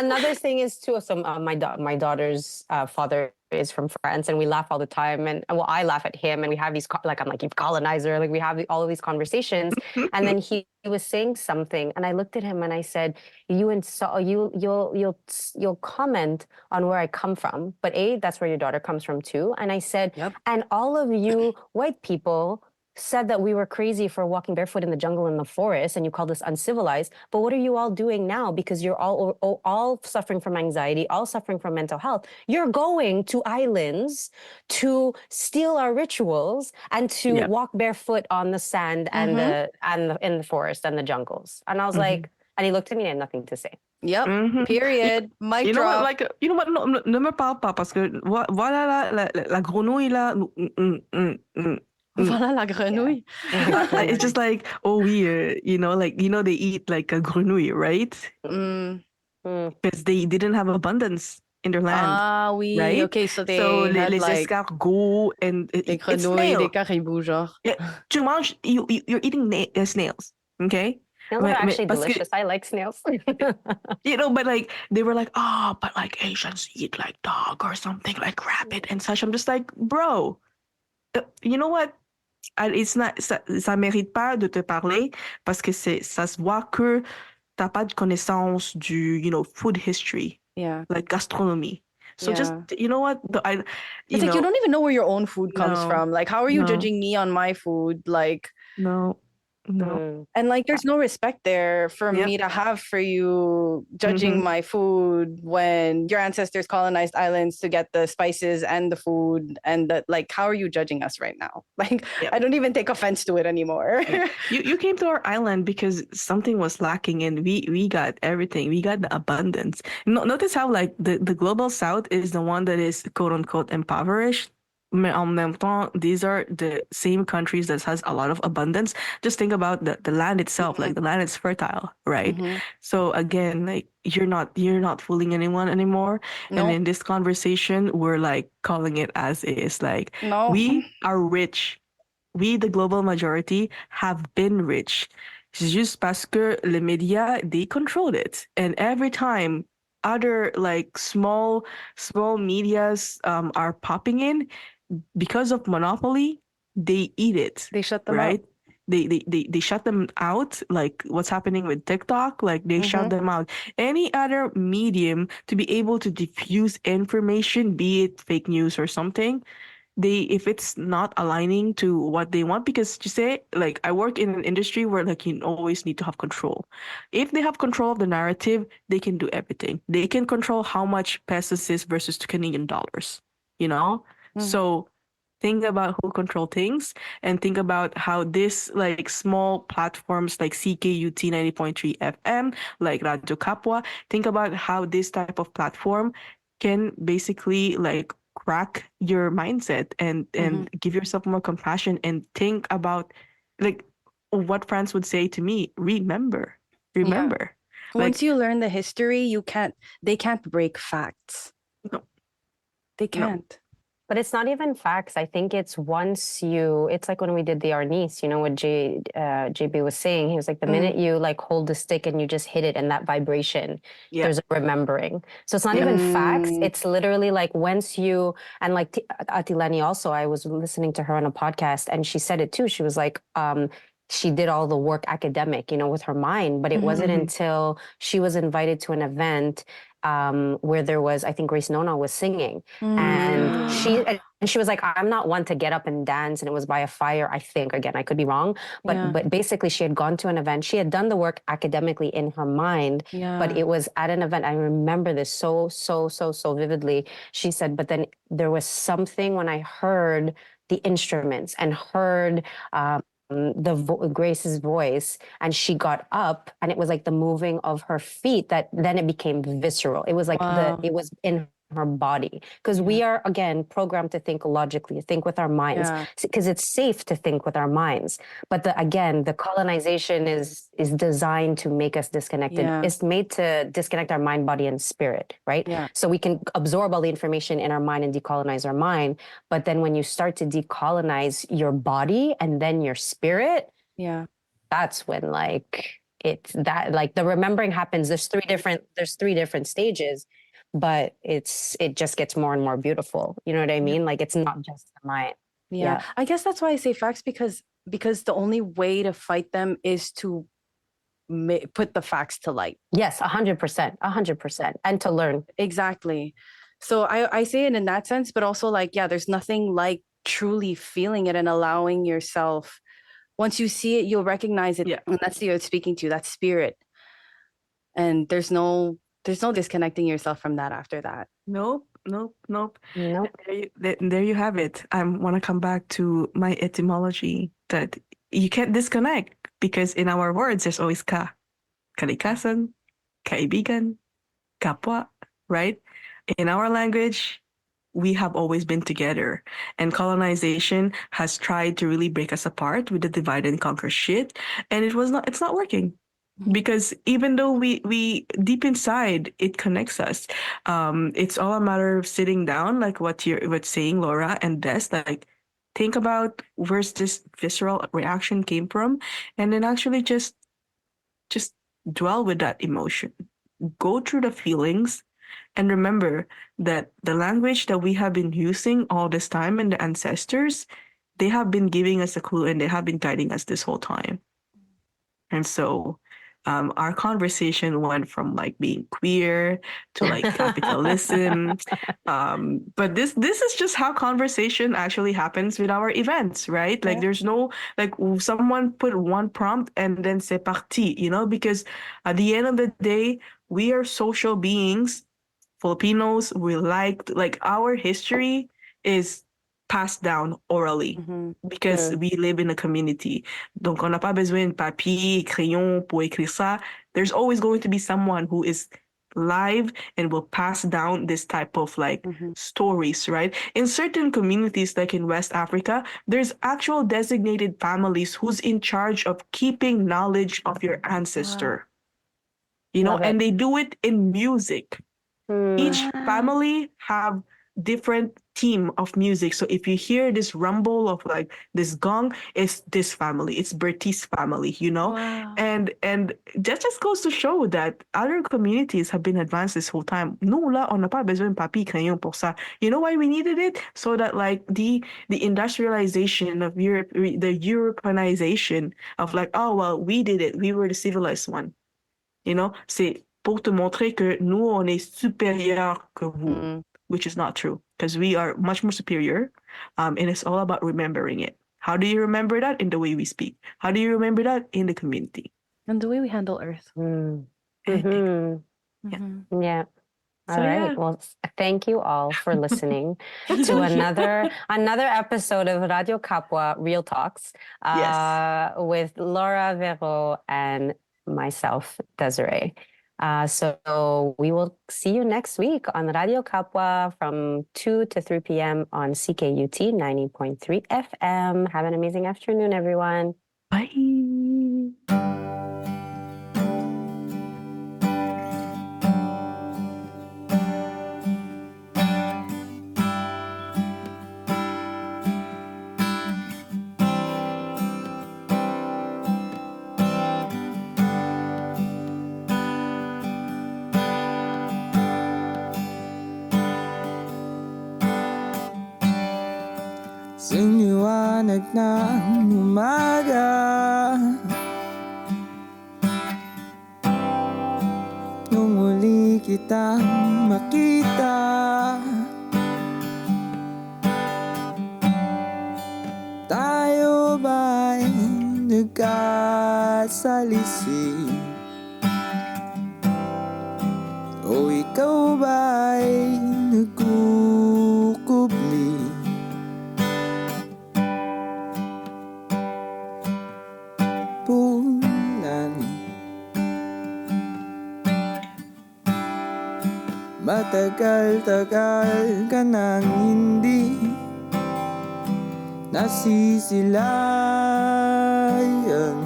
Another thing is too, my daughter's father is from France, and we laugh all the time. And well, I laugh at him, and we have these I'm like, you colonizer. Like we have all of these conversations. And then he was saying something, and I looked at him and I said, you'll comment on where I come from, but that's where your daughter comes from too. And I said, and all of you white people said that we were crazy for walking barefoot in the jungle in the forest, and you called us uncivilized. But what are you all doing now? Because you're all suffering from anxiety, all suffering from mental health. You're going to islands to steal our rituals and to walk barefoot on the sand and in the forest and the jungles. And I was like, and he looked at me and had nothing to say. Yep. Period. Mic drop. You know what? Ne me parle pas parce que voilà la grenouille là. Voilà la grenouille. It's just like, oh, weird. They eat like a grenouille, right? Because they didn't have abundance in their land. Ah oui. Right? Okay, so they had les like escargots and des grenouilles, des caribous, genre. Tu manges, you're eating snails, okay? Snails are actually delicious. I like snails. But like they were like, but like Asians eat like dog or something like rabbit and such. I'm just like, bro, you know what? It's not, ça mérite pas de te parler parce que ça se voit que t'as pas de connaissance du, food history. Yeah. Like gastronomy. So just, you know what? It's like you don't even know where your own food comes from. Like, how are you judging me on my food? Like, no. No. Mm. And like, there's no respect there for Yep. me to have for you judging Mhm. my food when your ancestors colonized islands to get the spices and the food. And the, like, how are you judging us right now? Like, Yep. I don't even take offense to it anymore. Yeah. You came to our island because something was lacking and we got everything. We got the abundance. Notice how like the global south is the one that is quote unquote impoverished. Mais en même temps, these are the same countries that has a lot of abundance. Just think about the land itself, like the land is fertile, right? Mhm. So again, like you're not fooling anyone anymore. And No, in this conversation, we're like calling it as is. Like no. we are rich, we, the global majority, have been rich. C'est juste parce que les médias, they controlled it. And every time other like small medias are popping in, because of monopoly, they eat it, They shut them out. right? They shut them out, like what's happening with TikTok, like they shut Mhm. them out. Any other medium to be able to diffuse information, be it fake news or something, they if it's not aligning to what they want, because you say like I work in an industry where like you always need to have control. If they have control of the narrative, they can do everything. They can control how much pesos is versus to Canadian dollars, you know. Mhm. So think about who control things and think about how this like small platforms like CKUT 90.3 FM, like Radio Kapwa, think about how this type of platform can basically like crack your mindset and Mhm. give yourself more compassion and think about like what friends would say to me, Yeah. remember, Once like you learn the history, they can't break facts. no, They no. can't. But it's not even facts. I think it's it's like when we did the Arnis, you know, what JB was saying. He was like, the minute you like hold the stick and you just hit it and that vibration, Yeah. there's a remembering. So it's not Yeah. even facts. Mm, It's literally like once you, and like Atilani also, I was listening to her on a podcast and she said it too. She was like, she did all the work academic, you know, with her mind, but it mhm. wasn't Mhm. until she was invited to an event where there was, I think Grace Nona was singing and Mm, she was like, I'm not one to get up and dance, and it was by a fire, I think. Again, I could be wrong, yeah. but basically she had gone to an event, she had done the work academically in her mind, but Yeah. it was at an event. I remember this so vividly. She said, but then there was something when I heard the instruments and heard Grace's voice, and she got up, and it was like the moving of her feet that then it became visceral. It was like Wow. it was in her body, because Yeah. we are again programmed to think logically, think with our minds, Yeah. because it's safe to think with our minds. But again, the colonization is designed to make us disconnected. Yeah. It's made to disconnect our mind, body, and spirit, right? Yeah. So we can absorb all the information in our mind and decolonize our mind. But then when you start to decolonize your body and then your spirit, Yeah. that's when like it's that like the remembering happens. There's three different stages, but it just gets more and more beautiful. You know what I Yeah. mean? Like it's not just the mind. Yeah. Yeah. I guess that's why I say facts because the only way to fight them is to put the facts to light. Yes, 100%, 100%. And to learn. Exactly. So I say it in that sense, but also like, yeah, there's nothing like truly feeling it and allowing yourself. Once you see it, you'll recognize it. Yeah. And that's the earth speaking to you, that spirit. And there's no disconnecting yourself from that after that. Nope, nope, nope. Nope. There you have it. I want to come back to my etymology that you can't disconnect because in our words, there's always ka. Kalikasan, kaibigan, kapwa, right? In our language, we have always been together. And colonization has tried to really break us apart with the divide and conquer shit. And it's not working. Because even though we deep inside it connects us, it's all a matter of sitting down, like what's saying Laura and Des, like think about where's this visceral reaction came from, and then actually just dwell with that emotion, go through the feelings, and remember that the language that we have been using all this time and the ancestors, they have been giving us a clue and they have been guiding us this whole time. And so our conversation went from like being queer to like capitalism. But this is just how conversation actually happens with our events, right? Like Yeah. there's no like someone put one prompt and then c'est parti, you know, because at the end of the day, we are social beings. Filipinos, we like our history is passed down orally Mm-hmm. because we live in a community. Donc, on n'a pas besoin de papier, crayon pour écrire ça. There's always going to be someone who is live and will pass down this type of like Mm-hmm. stories, right? In certain communities, like in West Africa, there's actual designated families who's in charge of keeping knowledge of your Wow. ancestor, you know, Love it. and they do it in music. Each Wow. family have different theme of music. So if you hear this rumble of like this gong, it's this family, it's Bertie's family, you know? Wow. And that just goes to show that other communities have been advanced this whole time. Nous là, on n'a pas besoin de papier crayon pour ça. You know why we needed it? So that like the industrialization of Europe, the Europeanization of like, oh well, we did it, we were the civilized one. You know, c'est pour te montrer que nous, on est supérieur que vous, Mm. which is not true because we are much more superior. And it's all about remembering it. How do you remember that? In the way we speak. How do you remember that? In the community. And the way we handle Earth. Mm. Eh, Mhm. Yeah. Mm-hmm. Yeah. All So, right. yeah. Well, thank you all for listening to another episode of Radio Kapwa Real Talks Yes. with Laura, Vero, and myself, Desiree. So we will see you next week on Radio Kapwa from 2 to 3 p.m. on CKUT 90.3 FM. Have an amazing afternoon, everyone. Bye. Siniwanag ng umaga, nung muli kitang makita, tayo ba'y nagkasalisi? O ikaw ba'y nagkukubli? Pulan, matagal-tagal ka nang hindi nasisilayan.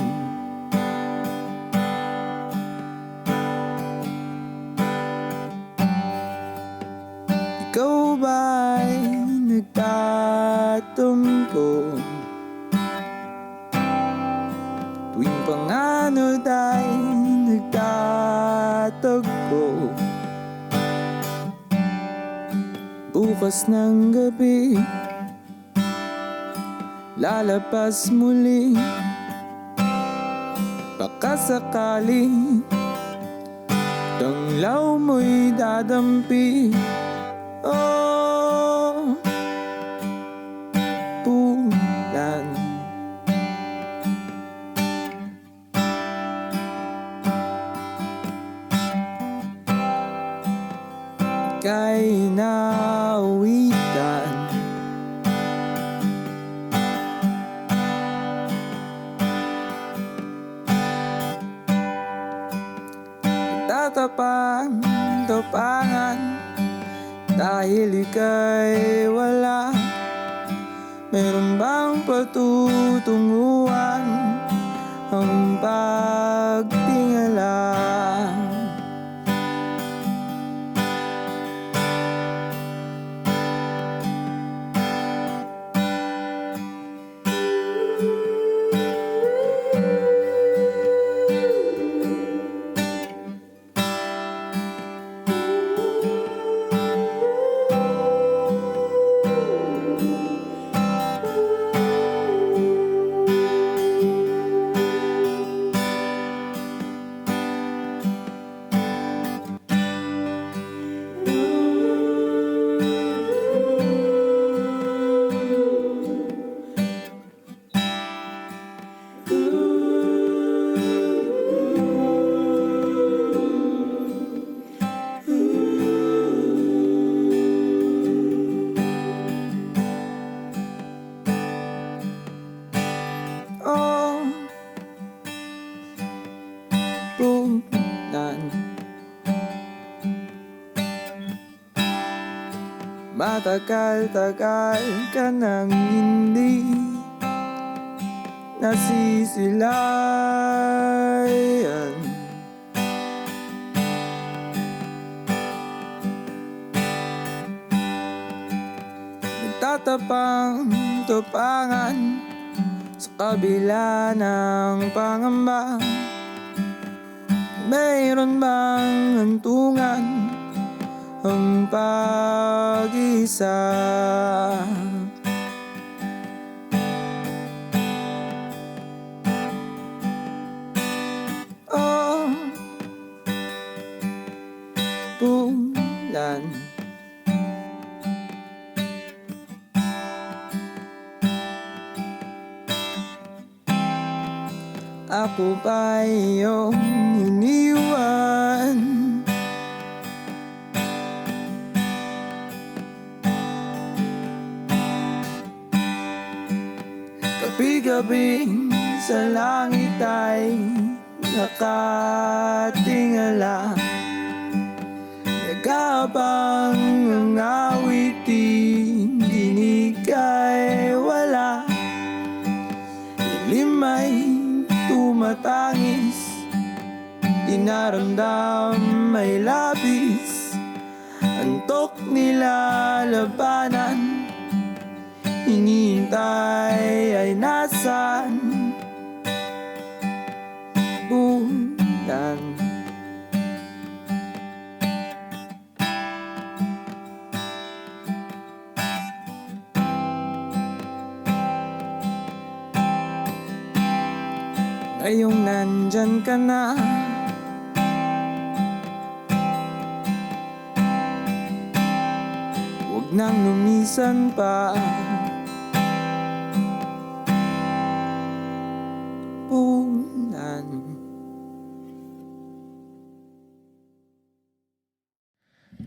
Ikaw ba'y nagtatumpo tuwing panganod ay nagtatagpo? Bukas ng gabi lalabas muli, baka sakali tanglaw mo'y dadampi. Oh, pulan, ika'y naawitan, tatapang-tapangan dahil ika'y wala. Meron bang patutunguhan ang pagtingala? matagal-tagal ka nang hindi nasisilayan. Nagtatapang-tapangan sa kabila ng pangamba. Mayroon bang hantungan ang pag-isa? Oh, bulan, ako ba iyong iniwan? Gabi-gabing sa langit ay nakatingala. Nag-aabang ang awiting, dinig ay wala. Dilim ay tumatangis, dinaramdam may labis. Antok nilalabanan, hinihintay ay nasan? Bulan, ngayong nandyan ka na, huwag nang lumisan pa. Bulan.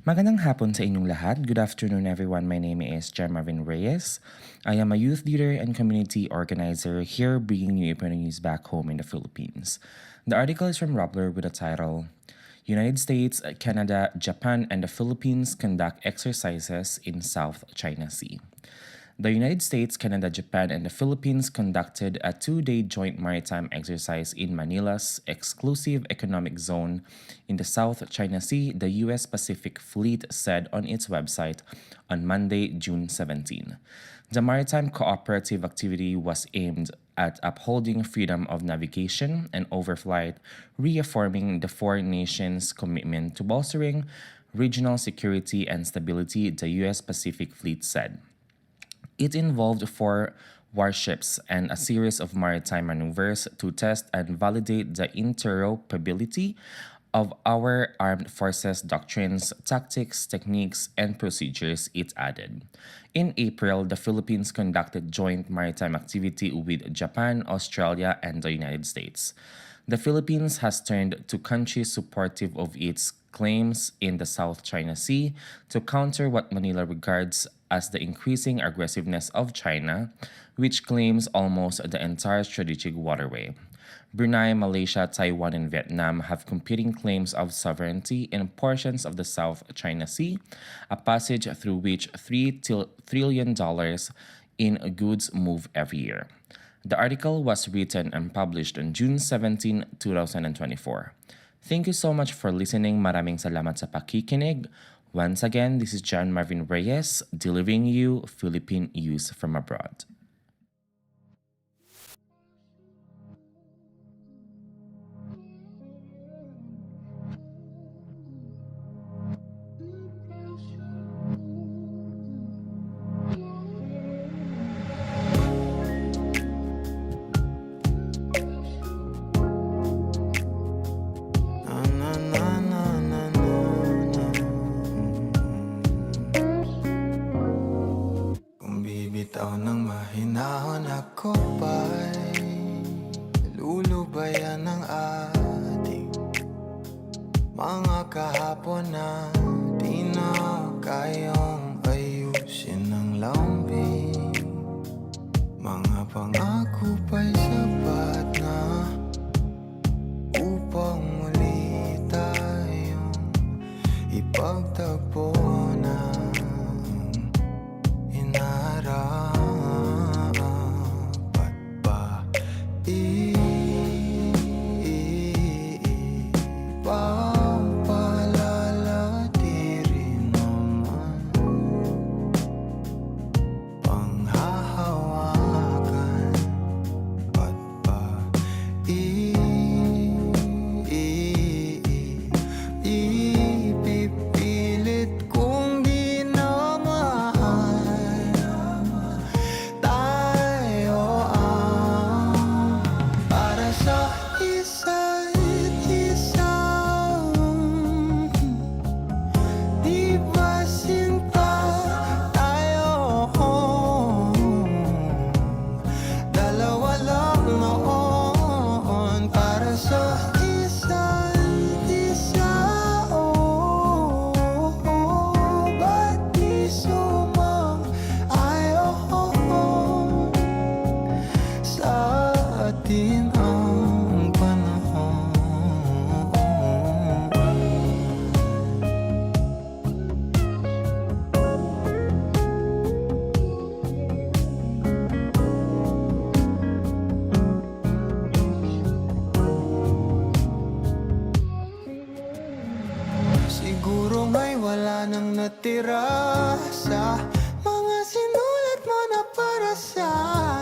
Magandang hapon sa inyong lahat. Good afternoon, everyone. My name is Marvin Reyes. I am a youth leader and community organizer here bringing you Ipon news back home in the Philippines. The article is from Rappler with the title, United States, Canada, Japan, and the Philippines conduct exercises in South China Sea. The United States, Canada, Japan, and the Philippines conducted a 2-day joint maritime exercise in Manila's exclusive economic zone in the South China Sea, the U.S. Pacific Fleet said on its website on Monday, June 17. The maritime cooperative activity was aimed at upholding freedom of navigation and overflight, reaffirming the four nations' commitment to bolstering regional security and stability, the U.S. Pacific Fleet said. It involved 4 warships and a series of maritime maneuvers to test and validate the interoperability of our armed forces doctrines, tactics, techniques, and procedures, it added. In April, the Philippines conducted joint maritime activity with Japan, Australia, and the United States. The Philippines has turned to countries supportive of its claims in the South China Sea to counter what Manila regards as the increasing aggressiveness of China, which claims almost the entire strategic waterway. Brunei, Malaysia, Taiwan, and Vietnam have competing claims of sovereignty in portions of the South China Sea, a passage through which $3 trillion in goods move every year. The article was written and published on June 17, 2024. Thank you so much for listening. Maraming salamat sa pakikinig. Once again, this is John Marvin Reyes, delivering you Philippine news from abroad. Bitaw ng mahinahon ako ba'y lulubayan ng ating mga kahapon na di na kayang ayusin ng lambing. Mga pangako pa'y sapat na upang muli tayong ipagtagpo na sa isa't isa. Di ba sinta tayo? Dalawa lang noon para sa isa't isa. Ba't di sumang-ayon sa atin ang panahon? Siguro nga'y wala nang natira sa mga sinulat mo na para sa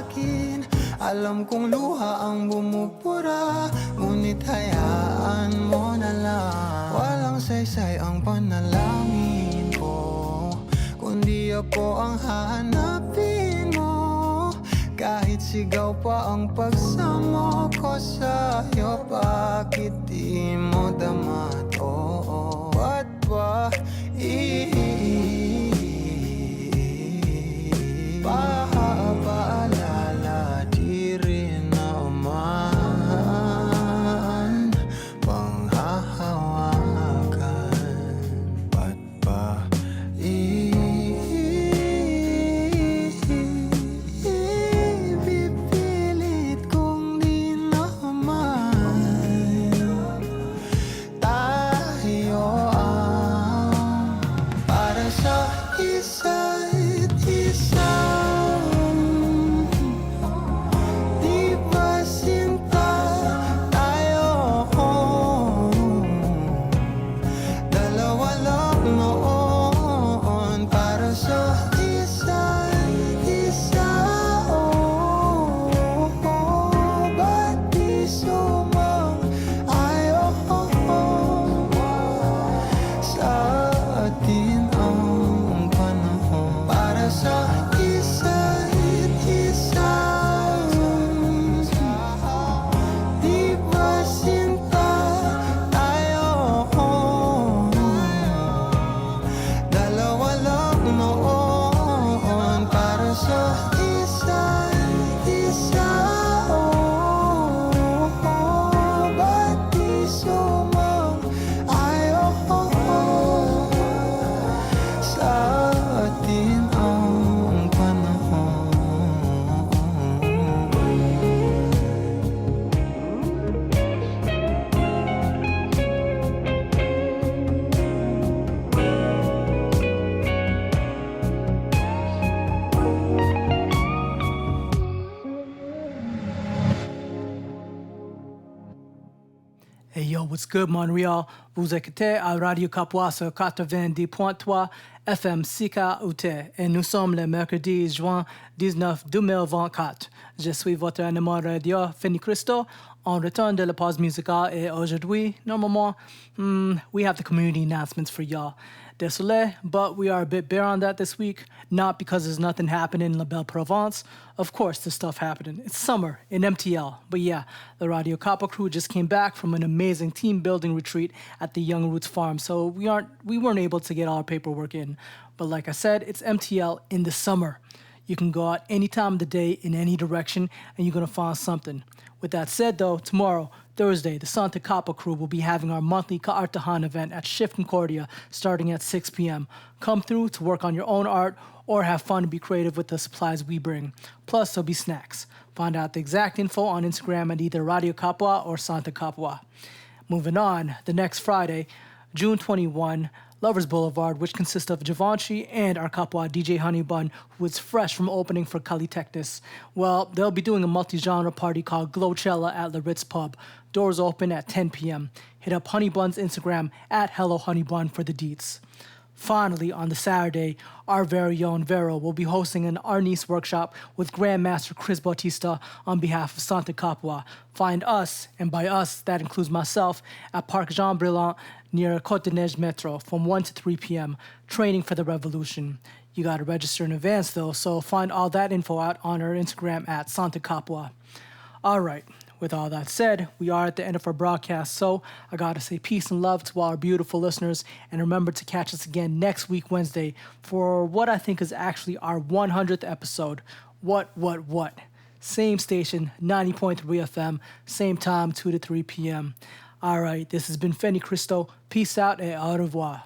akin. Alam kong luha ang bumupura, ngunit hayaan mo na lang. Walang saysay ang panalangin ko, kundi ako ang hahanapin mo. Kahit sigaw pa ang pagsamo ko sa'yo, bakit di mo dama to? Ba't ba paalala di rin naman panghahawakan? Ba't ba ipipilit kong di naman tayo ang para sa isa't isa? Di ba sinta tayo? Dalawa lang noon para sa isa't isa. Ba't di sumang-ayon sa atin ang panahon para sa isa't isa? Di ba sinta tayo? Dalawa lang noon para sa isa't isa. Ba't di sumang-ayon sa atin ang panahon? Hey yo, what's good Montreal? Vous écoutez à Radio Kapwa sur 90.3 FM Sika Ute et nous sommes le mercredi juin 19 2024. Je suis votre animateur radio, Finny Cristo, en return de la pause musicale et aujourd'hui, normalement, we have the community announcements for y'all. Désolé, but we are a bit bare on that this week, not because there's nothing happening in La Belle Provence. Of course, there's stuff happening. It's summer in MTL. But yeah, the Radio Kapwa crew just came back from an amazing team building retreat at the Young Roots Farm, so we weren't able to get all our paperwork in. But like I said, it's MTL in the summer. You can go out any time of the day in any direction and you're going to find something. With that said though, tomorrow, Thursday, the Santa Kappa crew will be having our monthly Ka'artahan event at Shift Concordia starting at 6 p.m. Come through to work on your own art or have fun and be creative with the supplies we bring. Plus, there'll be snacks. Find out the exact info on Instagram at either Radio Kapwa or Santa Kapwa. Moving on, the next Friday, June 21, Lovers Boulevard, which consists of Givenchy and our Kapwa DJ Honey Bun, who is fresh from opening for Calitechnus. Well, they'll be doing a multi-genre party called Glowcella at the Ritz Pub. Doors open at 10 p.m. Hit up Honey Bun's Instagram at Hello Honey Bun for the deets. Finally, on the Saturday, our very own Vero will be hosting an Arnis workshop with Grandmaster Chris Bautista on behalf of Santa Kapwa. Find us, and by us, that includes myself, at Parc Jean Brillant near Côte de Neige Metro from 1 to 3 p.m., training for the revolution. You gotta register in advance though, so find all that info out on our Instagram at Santa Kapwa. All right, with all that said, we are at the end of our broadcast, so I gotta say peace and love to all our beautiful listeners, and remember to catch us again next week, Wednesday, for what I think is actually our 100th episode. What? Same station, 90.3 FM, same time, 2 to 3 p.m. All right, this has been Fenny Cristo. Peace out and au revoir.